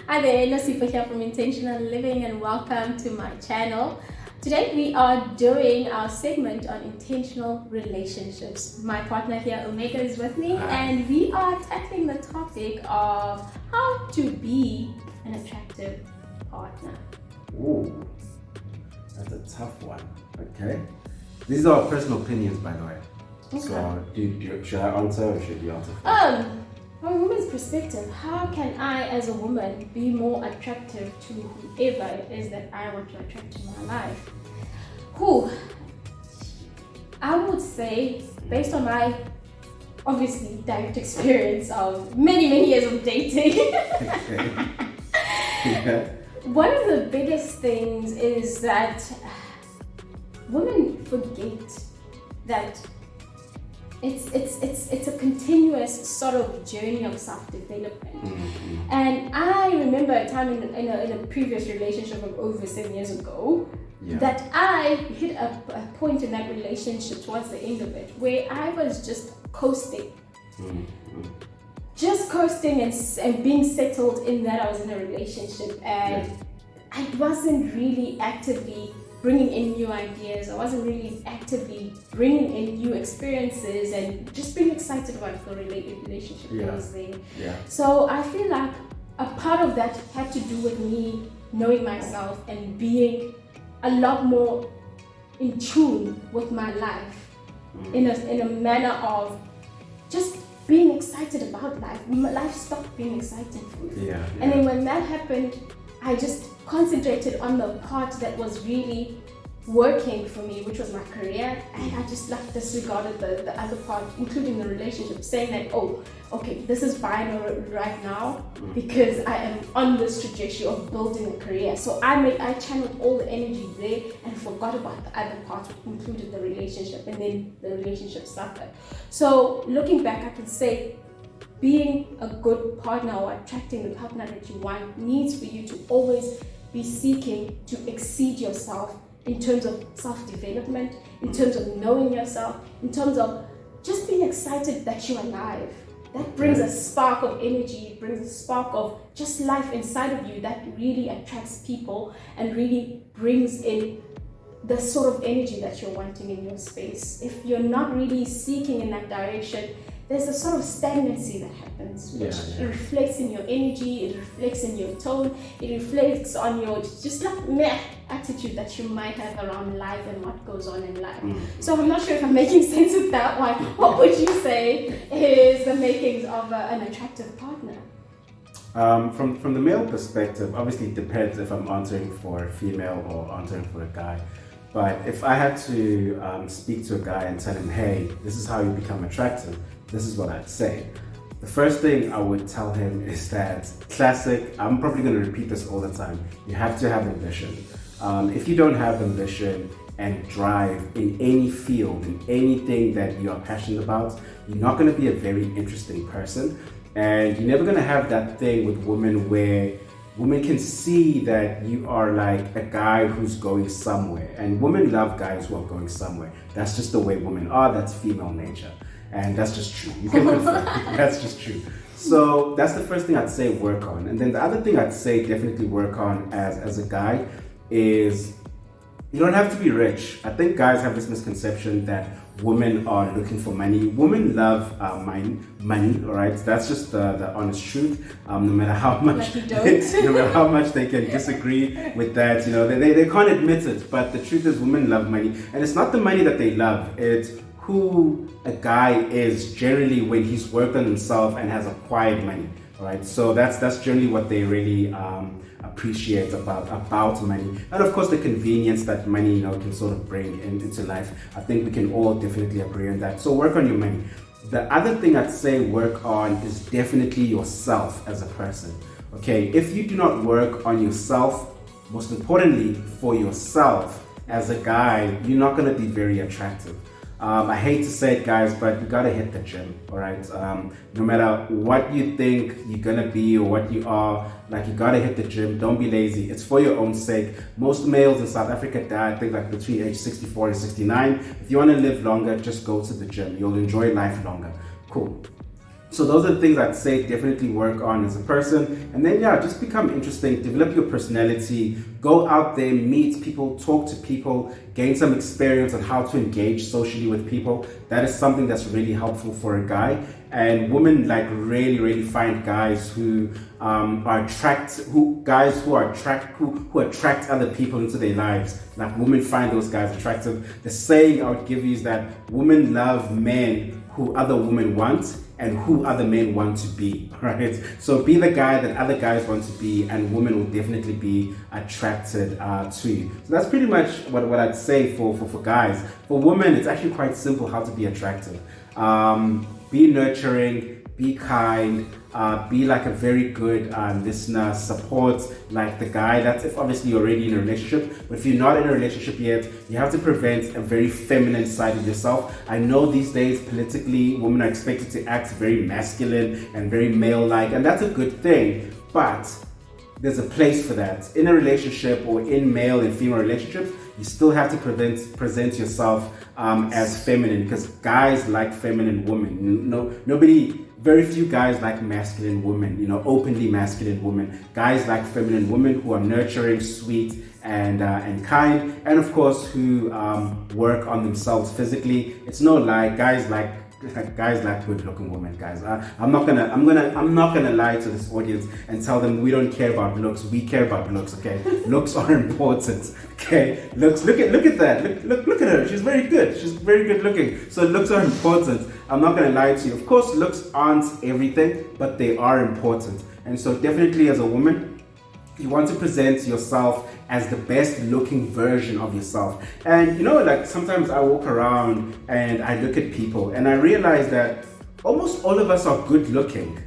Hi there, Nasifa here from Intentional Living and welcome to my channel. Today we are doing our segment on intentional relationships. My partner here, Omega, is with me. Hi. And we are tackling the topic of how to be an attractive partner. Ooh, that's a tough one. Okay. These are our personal opinions, by the way. Okay. So, should I answer or should you answer first? From a woman's perspective, how can I as a woman be more attractive to whoever it is that I want to attract to my life? I would say, based on my obviously direct experience of many years of dating, Okay. Yeah. one of the biggest things is that women forget that it's a continuous sort of journey of self-development. Mm-hmm. And I remember a time in a previous relationship of over 7 years ago, that I hit a point in that relationship towards the end of it where I was just coasting. Mm-hmm. Just coasting and being settled in that I was in a relationship, and I wasn't really actively bringing in new ideas. I wasn't really actively bringing in new experiences and just being excited about the relationship that was there. Yeah. So I feel like a part of that had to do with me knowing myself and being a lot more in tune with my life, in a manner of just being excited about life. Life stopped being exciting for me. Yeah. And then when that happened, I just concentrated on the part that was really working for me, which was my career, and I just disregarded the other part, including the relationship, saying that, oh, okay, this is fine right now because I am on this trajectory of building a career. So I channeled all the energy there and forgot about the other part, which included the relationship, and then the relationship suffered. So looking back, I can say being a good partner or attracting the partner that you want needs for you to always be seeking to exceed yourself in terms of self-development, in terms of knowing yourself, in terms of just being excited that you're alive. That brings a spark of energy, it brings a spark of just life inside of you that really attracts people and really brings in the sort of energy that you're wanting in your space. If you're not really seeking in that direction, there's a sort of stagnancy that happens, which it reflects in your energy, it reflects in your tone, it reflects on your just like meh attitude that you might have around life and what goes on in life. So I'm not sure if I'm making sense with that one. What would you say is the makings of an attractive partner? From the male perspective, obviously it depends if I'm answering for a female or answering for a guy. But if I had to speak to a guy and tell him, hey, this is how you become attractive, this is what I'd say. The first thing I would tell him is that classic, I'm probably going to repeat this all the time, you have to have ambition. If you don't have ambition and drive in any field, in anything that you are passionate about, you're not going to be a very interesting person. And you're never going to have that thing with women where women can see that you are like a guy who's going somewhere. And women love guys who are going somewhere. That's just the way women are. That's female nature. And that's just true. You can confirm. That's just true. So that's the first thing I'd say work on. And then the other thing I'd say definitely work on as a guy is you don't have to be rich. I think guys have this misconception that women are looking for money. Women love money, all right? That's just the honest truth. No matter how much, Like you don't. no matter how much they can disagree with that, you know, they can't admit it. But the truth is, women love money, and it's not the money that they love. It's who a guy is generally when he's worked on himself and has acquired money. All right, so that's generally what they really appreciate about money, and of course the convenience that money, you know, can sort of bring into life. I think we can all definitely agree on that. So work on your money. The other thing I'd say work on is definitely yourself as a person. Okay, if you do not work on yourself, most importantly for yourself as a guy, you're not going to be very attractive. I hate to say it, guys, but you gotta hit the gym, all right? No matter what you think you're gonna be or what you are, like, you gotta hit the gym. Don't be lazy. It's for your own sake. Most males in South Africa die, I think, like between age 64 and 69. If you wanna live longer, just go to the gym. You'll enjoy life longer. Cool. So those are the things I'd say definitely work on as a person. And then, yeah, just become interesting, develop your personality, go out there, meet people, talk to people, gain some experience on how to engage socially with people. That is something that's really helpful for a guy. And women like really find guys who attract other people into their lives. Like women find those guys attractive. The saying I would give you is that women love men who other women want and who other men want to be, right? So be the guy that other guys want to be, and women will definitely be attracted to you. So that's pretty much what I'd say for guys. For women, it's actually quite simple how to be attractive. Be nurturing, be kind, be like a very good listener, support like the guy. That's if obviously you're already in a relationship. But if you're not in a relationship yet, you have to prevent a very feminine side of yourself. I know these days politically women are expected to act very masculine and very male-like, and that's a good thing, but there's a place for that. In a relationship or in male and female relationships, you still have to present yourself as feminine, because guys like feminine women. Very few guys like masculine women, openly masculine women. Guys like feminine women who are nurturing, sweet, and kind, and of course who work on themselves physically. It's no lie, guys like good-looking women, guys. I'm not gonna lie to this audience and tell them we don't care about looks. We care about looks, okay? Looks are important, okay? Look at that. Look at her. She's very good. She's very good looking. So looks are important. I'm not gonna lie to you. Of course, looks aren't everything, but they are important. And so definitely as a woman, you want to present yourself as the best looking version of yourself. And like sometimes I walk around and I look at people and I realize that almost all of us are good looking.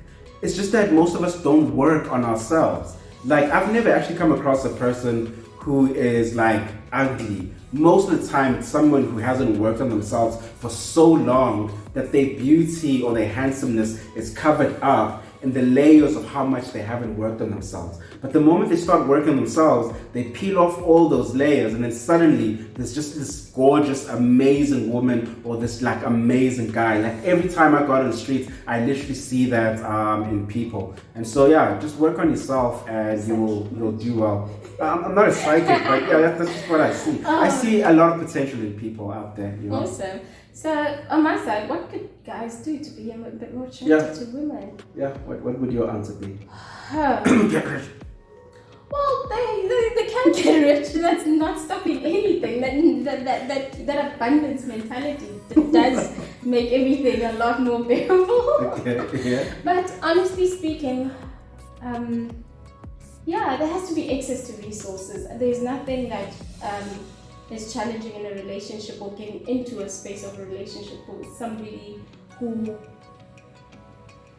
It's just that most of us don't work on ourselves. Like I've never actually come across a person who is like ugly. Most of the time it's someone who hasn't worked on themselves for so long that their beauty or their handsomeness is covered up in the layers of how much they haven't worked on themselves. But the moment they start working on themselves, they peel off all those layers, and then suddenly there's just this gorgeous, amazing woman or this like amazing guy. Like every time I go out on the street, I literally see that in people. And so yeah, just work on yourself and you'll do well. I'm not a psychic, but yeah, that's just what I see. I see a lot of potential in people out there. Awesome. So on my side, what could guys do to be a bit more attracted to women? Yeah, what would your answer be? Get rich. Well, they can get rich. That's not stopping anything. That abundance mentality does make everything a lot more bearable. Okay, yeah. But honestly speaking, there has to be access to resources. There's nothing that is challenging in a relationship or getting into a space of a relationship with somebody who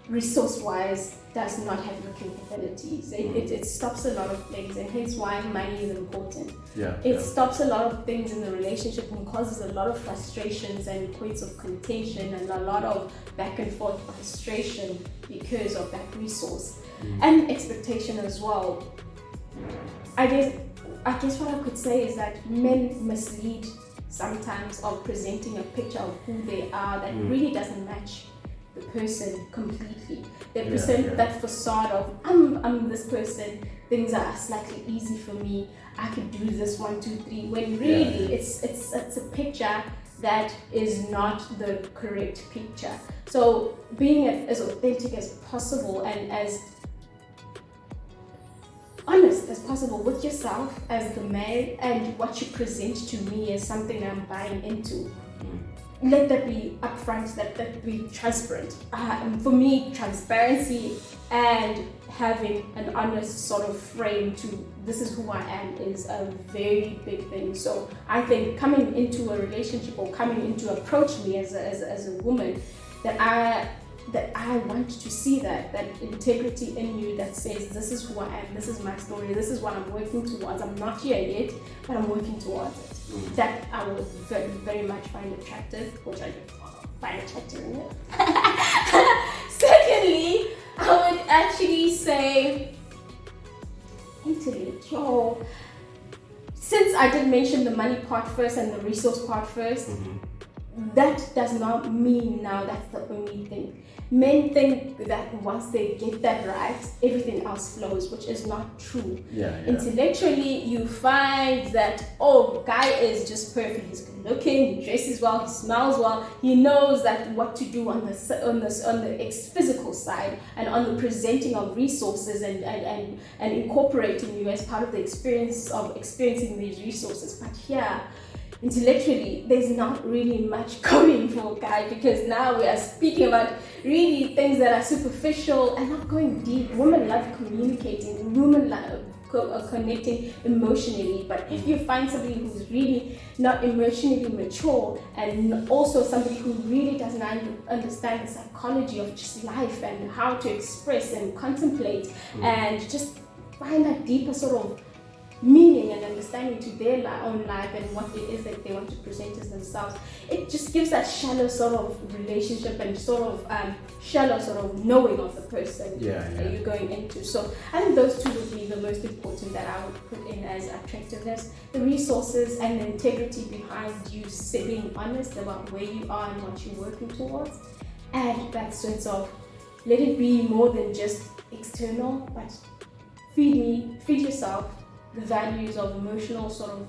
resource-wise does not have the capabilities. It stops a lot of things, and hence why money is important. It stops a lot of things in the relationship and causes a lot of frustrations and points of contention and a lot of back and forth frustration because of that resource and expectation as well. I guess what I could say is that men mislead sometimes of presenting a picture of who they are that really doesn't match the person completely. They present that facade of I'm this person, things are slightly easy for me, I could do this 1, 2, 3, when really it's a picture that is not the correct picture. So being as authentic as possible and as honest as possible with yourself as the man and what you present to me as something I'm buying into. Let that be upfront, that be transparent. For me, transparency and having an honest sort of frame to this is who I am is a very big thing. So I think coming into a relationship or coming into approach me as a woman, that I want to see that integrity in you that says this is who I am, this is my story, this is what I'm working towards. I'm not here yet, but I'm working towards it. That I would very, very much find attractive, which I find attractive in it. Secondly, I would actually say intellect. Since I did mention the money part first and the resource part first, that does not mean now that's the only thing. men think that once they get that right, everything else flows, which is not true. Intellectually, you find that, oh, guy is just perfect. He's good looking, he dresses well, he smells well, he knows that what to do on the physical side and on the presenting of resources and incorporating you as part of the experience of experiencing these resources. But here, intellectually, there's not really much going for a guy, because now we are speaking about really things that are superficial and not going deep. Women love communicating, women love connecting emotionally, but if you find somebody who's really not emotionally mature, and also somebody who really doesn't understand the psychology of just life and how to express and contemplate and just find that deeper sort of meaning and understanding to their own life and what it is that they want to present as themselves, it just gives that shallow sort of relationship and sort of shallow sort of knowing of the person that you're going into. So I think those two would be the most important that I would put in as attractiveness: the resources and the integrity behind you being honest about where you are and what you're working towards, and that sense of let it be more than just external, but feed yourself the values of emotional sort of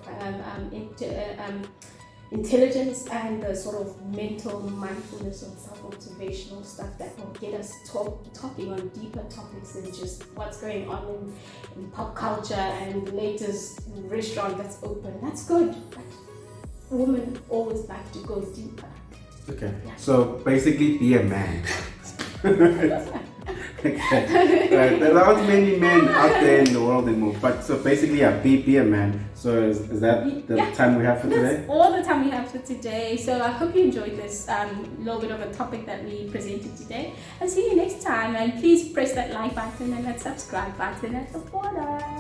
intelligence and the sort of mental mindfulness and self-motivational stuff that will get us talking on deeper topics than just what's going on in pop culture and the latest restaurant that's open. That's good, but women always like to go deeper. Okay, so basically be a man. Okay. Right. There aren't many men out there in the world anymore, but so basically, be a man. So is that the time we have for today? That's all the time we have for today. So I hope you enjoyed this little bit of a topic that we presented today. I'll see you next time, and please press that like button and that subscribe button at the bottom.